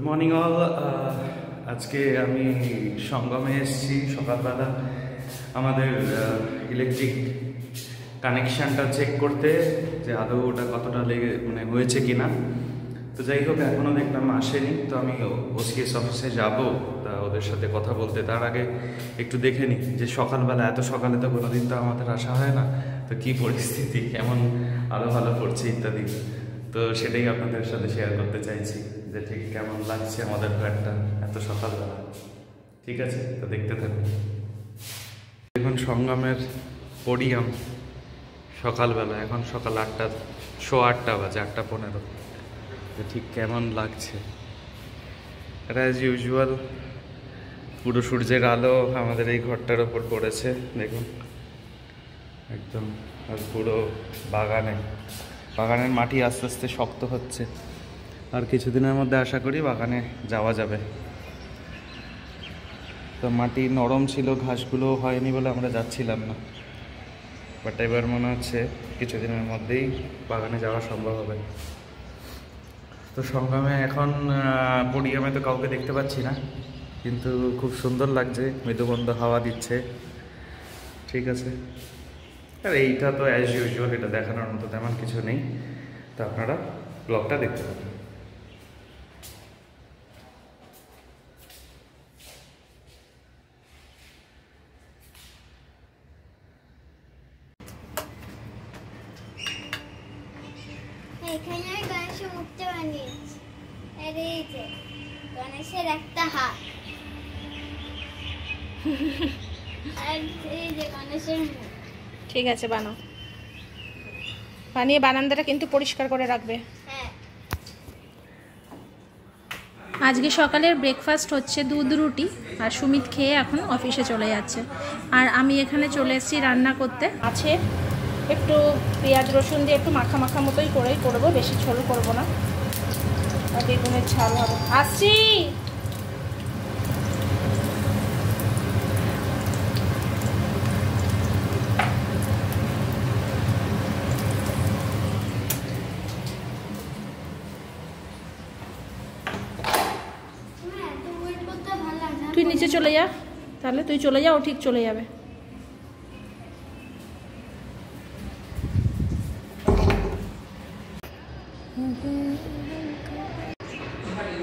Morning all. আজকে আমি সঙ্গমে এসেছি সকালবেলা আমাদের ইলেকট্রিক কানেকশানটা চেক করতে, যে আদৌ ওটা কতটা হয়েছে কি না। তো যাই হোক, এখনও দেখলাম আসেনি। তো আমি ওসিএস অফিসে যাব, তা ওদের সাথে কথা বলতে। তার আগে একটু দেখে নিই যে সকালবেলা, এত সকালে তো কোনোদিন তো আমাদের আসা হয় না, তো কী পরিস্থিতি, কেমন আলো ভালো পড়ছে ইত্যাদি। তো সেটাই আপনাদের সাথে শেয়ার করতে চাইছি যে ঠিক কেমন লাগছে আমাদের ফ্ল্যাটটা এত সকালবেলা। ঠিক আছে, তো দেখতে থাকুন। এখন সঙ্গমের পোডিয়াম সকালবেলা, এখন সকাল 8টা, 8:15 বাজে, 8:15। তো ঠিক কেমন লাগছে এটা, অ্যাজ ইউজুয়াল পুরো সূর্যের আলো আমাদের এই ঘরটার ওপর পড়েছে, দেখুন একদম। আর পুরো বাগানের মাটি আস্তে আস্তে শক্ত হচ্ছে, আর কিছুদিনের মধ্যে আশা করি বাগানে যাওয়া যাবে। তো মাটি নরম ছিল, ঘাসগুলো হয়নি বলে আমরা যাচ্ছিলাম না, বাট এবার মনে হচ্ছে কিছুদিনের মধ্যেই বাগানে যাওয়া সম্ভব হবে। তো সঙ্গমে এখন পোডিয়ামে তো কাউকে দেখতে পাচ্ছি না, কিন্তু খুব সুন্দর লাগছে, মৃদুমন্দ হাওয়া দিচ্ছে। ঠিক আছে, আর এইটা তো অ্যাজ ইউজুয়াল, এটা দেখানোর মতো তেমন কিছু নেই। তো আপনারা ব্লগটা দেখতে পাবেন। এখানে আমি গণেশের মুখটা বানিয়েছি। আর এই যে গণেশের একটা হাত, আর এই যে গণেশের মুখ। ঠিক আছে, বানিয়ে বারান্দাটা কিন্তু পরিষ্কার করে রাখবে। হ্যাঁ, আজকে সকালের ব্রেকফাস্ট হচ্ছে দুধ রুটি, আর সুমিত খেয়ে এখন অফিসে চলে যাচ্ছে। আর আমি এখানে চলে এসেছি রান্না করতে। আছে একটু পেঁয়াজ রসুন দিয়ে একটু মাখা মাখা মতোই করবো, বেশি ঝোল করবো না। আর বেগুনের ঝাল হবে। আসছি। এত ওয়েট করতে ভালো লাগে না। তুই নিচে চলে যা, তাহলে তুই চলে যা, ও ঠিক চলে যাবে।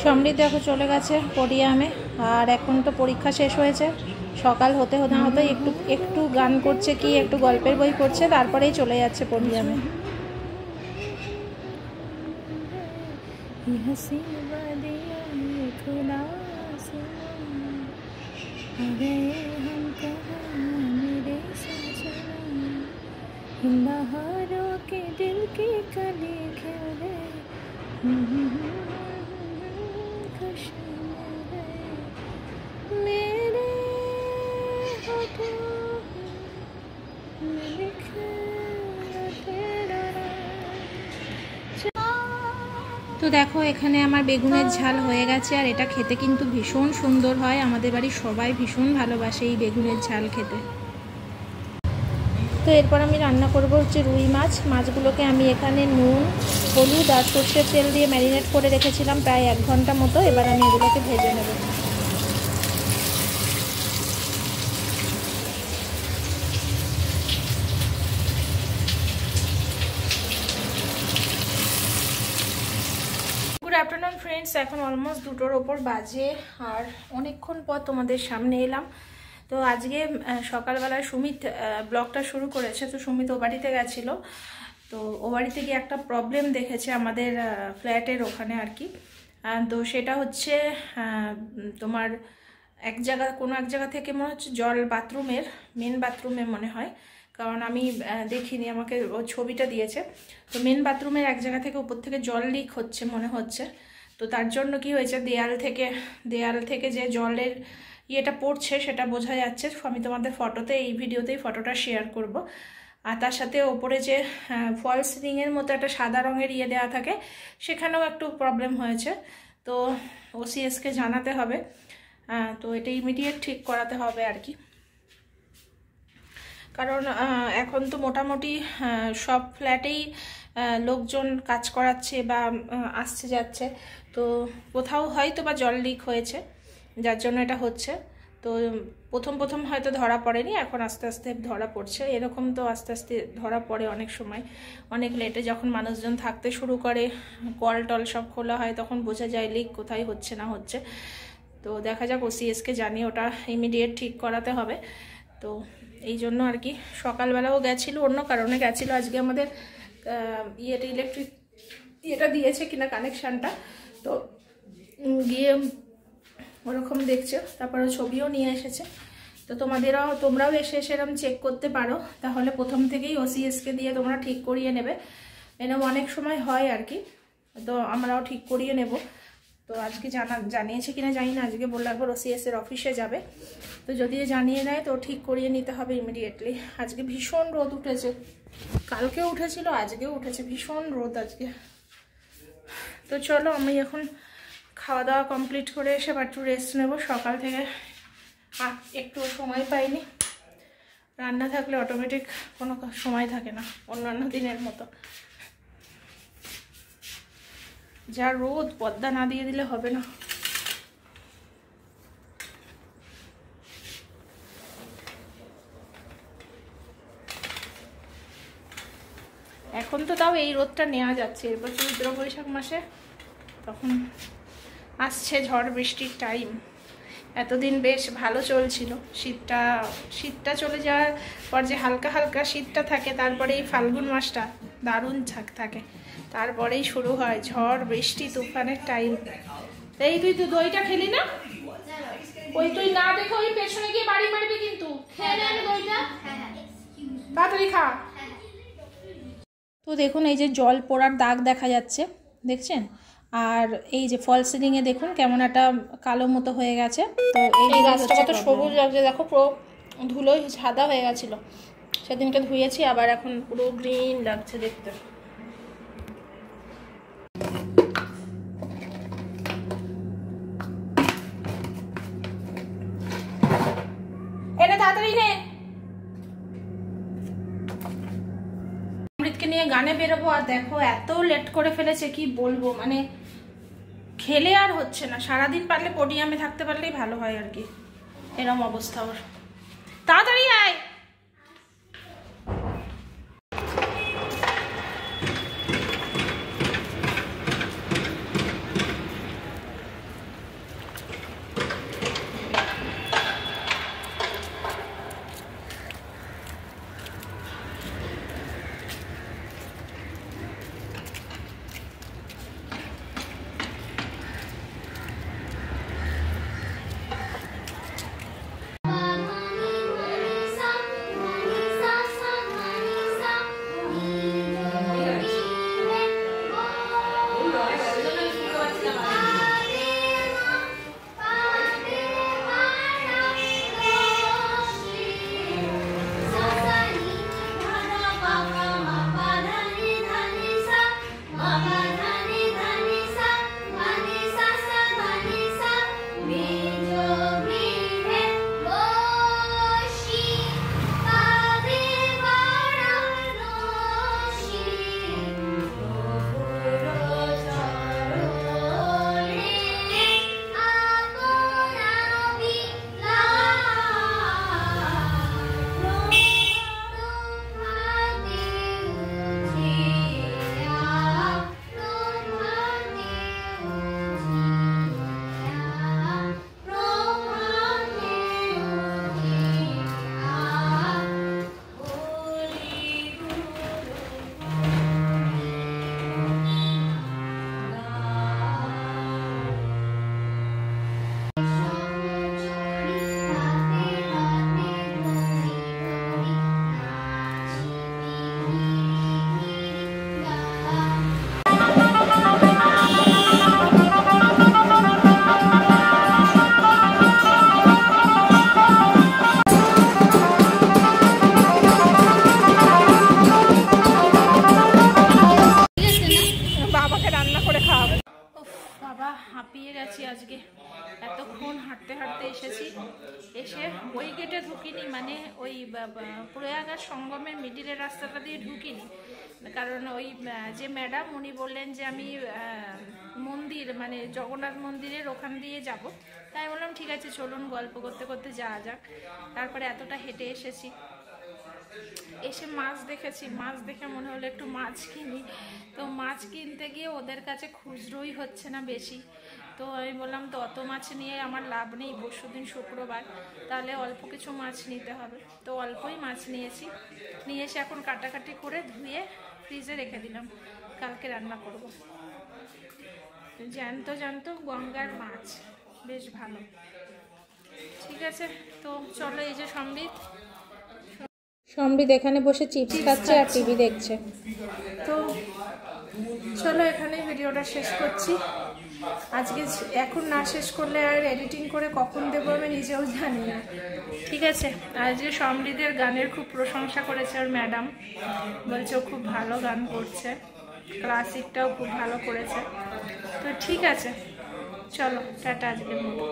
সমৃদ্ধ এখন চলে গেছে পোডিয়ামে, আর এখন তো পরীক্ষা শেষ হয়েছে। সকাল হতে হতে হতে একটু একটু গান করছে, কি একটু গল্পের বই পড়ছে, তারপরেই চলে যাচ্ছে পোডিয়ামে। তো দেখো, এখানে আমার বেগুনের ঝাল হয়ে গেছে, আর এটা খেতে কিন্তু ভীষণ সুন্দর হয়। আমাদের বাড়ির সবাই ভীষণ ভালোবাসে এই বেগুনের ঝাল খেতে। তো এরপর আমি রান্না করব হচ্ছে রুই মাছ। মাছগুলোকে আমি এখানে নুন, হলুদ আর সর্ষের তেল দিয়ে ম্যারিনেট করে রেখেছিলাম প্রায় 1 ঘন্টা মতো। এবার আমি এগুলোকে ভেজে নেব। গুড আফটারনুন ফ্রেন্ডস, এখন অলমোস্ট 2টোর ওপর বাজে, আর অনেকক্ষণ পর তোমাদের সামনে এলাম। তো আজকে সকালবেলায় সুমিত ব্লগটা শুরু করেছে। তো সুমিত ও বাড়িতে গেছিলো, তো ও বাড়িতে গিয়ে একটা প্রবলেম দেখেছে আমাদের ফ্ল্যাটের ওখানে আর কি। তো সেটা হচ্ছে তোমার কোনো এক জায়গা থেকে মনে হচ্ছে জল মেন বাথরুমে মনে হয়, কারণ আমি দেখিনি, আমাকে ও ছবিটা দিয়েছে। তো মেন বাথরুমের এক জায়গা থেকে উপর থেকে জল লিক হচ্ছে মনে হচ্ছে। তো তার জন্য কি হয়েছে, দেয়াল থেকে যে জলের ইয়েটা পড়ছে সেটা বোঝা যাচ্ছে। আমি তোমাদের এই ভিডিওতেই ফটোটা শেয়ার করব। আর তার সাথে ওপরে যে ফলস রিংয়ের মতো একটা সাদা রঙের ইয়ে দেওয়া থাকে, সেখানেও একটু প্রবলেম হয়েছে। তো ওসিএসকে জানাতে হবে, তো এটা ইমিডিয়েট ঠিক করাতে হবে আর কি। কারণ এখন তো মোটামুটি সব ফ্ল্যাটেই লোকজন কাজ করাচ্ছে বা আসছে যাচ্ছে, তো তো কোথাও হয়তো বা জল লিক হয়েছে, যার জন্য এটা হচ্ছে। তো প্রথম হয়তো ধরা পড়েনি, এখন আস্তে আস্তে ধরা পড়ছে। এরকম তো আস্তে আস্তে ধরা পড়ে অনেক সময়, অনেক লেটে যখন মানুষজন থাকতে শুরু করে, কল টল সব খোলা হয়, তখন বোঝা যায় লিক কোথায় হচ্ছে না হচ্ছে। তো দেখা যাক, ওসিএসকে জানিয়ে ওটা ইমিডিয়েট ঠিক করাতে হবে। তো এই জন্য আর কি সকালবেলাও গেছিলো, অন্য কারণে গেছিলো। আজকে আমাদের ইলেকট্রিক দিয়েছে কিনা কানেকশানটা, তো গিয়ে ওরকম দেখছে, তারপরে ছবিও নিয়ে এসেছে। তো তোমরাও এসে এরকম চেক করতে পারো, তাহলে প্রথম থেকেই ওসিএসকে দিয়ে তোমরা ঠিক করিয়ে নেবে। এরকম অনেক সময় হয় আর কি, তো আমরাও ঠিক করিয়ে নেব। তো আজকে জানিয়েছে কিনা জানি না, আজকে বললো একবার ওসিএসের অফিসে যাবে, তো যদি জানিয়ে দেয় তো ঠিক করিয়ে নিতে হবে ইমিডিয়েটলি। আজকে ভীষণ রোদ উঠেছে, কালকেও উঠেছিল, আজকেও উঠেছে, ভীষণ রোদ আজকে। তো চলো, আমি এখন খাওয়া দাওয়া কমপ্লিট করে এসে একটু রেস্ট নেব। সকাল থেকে একটু সময় পাইনি, রান্না থাকলে অটোমেটিক কোনো সময় থাকে না অন্যান্য দিনের মতো। যা রোদ, পর্দা না দিয়ে দিলে হবে না। এখন তো তাও এই রোদটা নেওয়া যাচ্ছে, এরপর চৈত্র বৈশাখ মাসে তখন আসছে ঝড় বৃষ্টির টাইম। এতদিন বেশ ভালো চলছিল, শীতটা চলে যাওয়ার পর যে হালকা হালকা শীতটা থাকে, তারপরে এই ফাল্গুন মাসটা দারুণ থাকে, তারপরেই শুরু হয় ঝড় বৃষ্টি তুফানের টাইম। এই তুই দইটা খেলি না? ওই তুই না দেখে ওই পেছনে গিয়ে বাড়ি মারবি কিন্তু। দইটা তাড়াতাড়ি খা। তো দেখুন, এই যে জল পোড়ার দাগ দেখা যাচ্ছে, দেখছেন? আর এই যে ফল সিলিংয়ে দেখুন কেমন একটা কালো মতো হয়ে গেছে। তো এই গাছটা কত সবুজ লাগছে দেখো, পুরো ধুলোয় সাদা হয়ে গেছিলো, সেদিনকে ধুয়েছি, আবার এখন পুরো গ্রিন লাগছে দেখতে। এটা তাড়াতাড়ি নে। অমৃতকে নিয়ে গানে বেরোবো, আর দেখো এত লেট করে ফেলেছে, কি বলবো, মানে খেলে আর হচ্ছে না। সারাদিন পারলে পোডিয়ামে থাকতে পারলেই ভালো হয় আর কি, এরম অবস্থা ওর। তাড়াতাড়ি আয়। এসে ওই গেটে ঢুকিনি, মানে ওই প্রয়াগরাজ সঙ্গমের মিডিলের রাস্তাটা দিয়ে ঢুকিনি, কারণ ওই যে ম্যাডাম উনি বললেন যে আমি মন্দির মানে জগন্নাথ মন্দিরের ওখান দিয়ে যাব। তাই বললাম ঠিক আছে চলুন গল্প করতে করতে যাওয়া যাক। তারপরে এতটা হেঁটে এসেছি, এসে মাছ দেখেছি, মাছ দেখে মনে হলো একটু মাছ কিনি। তো মাছ কিনতে গিয়ে ওদের কাছে খুচরোই হচ্ছে না বেশি। তো আমি বললাম তো অত মাছ নিয়ে আমার লাভ নেই, পরশুদিন শুক্রবার, তাহলে অল্প কিছু মাছ নিতে হবে। তো অল্পই মাছ নিয়েছি, নিয়ে এসে এখন কাটাকাটি করে ধুয়ে ফ্রিজে রেখে দিলাম, কালকে রান্না করব। জ্যান্ত জ্যান্ত গঙ্গার মাছ, বেশ ভালো। ঠিক আছে, তো চলো। এই যে সম্বিত এখানে বসে চিপস খাচ্ছে আর টিভি দেখছে। তো চলো এখানেই ভিডিওটা শেষ করছি আজকে। এখন না শেষ করলে আর এডিটিং করে কখন দেবো আমি নিজেও জানি না। ঠিক আছে, আজকে সম্বিতের গানের খুব প্রশংসা করেছে আর ম্যাডাম, বলছে ও খুব ভালো গান করছে, ক্লাসিকটাও খুব ভালো করেছে। তো ঠিক আছে, চলো টাটা আজকের মতো।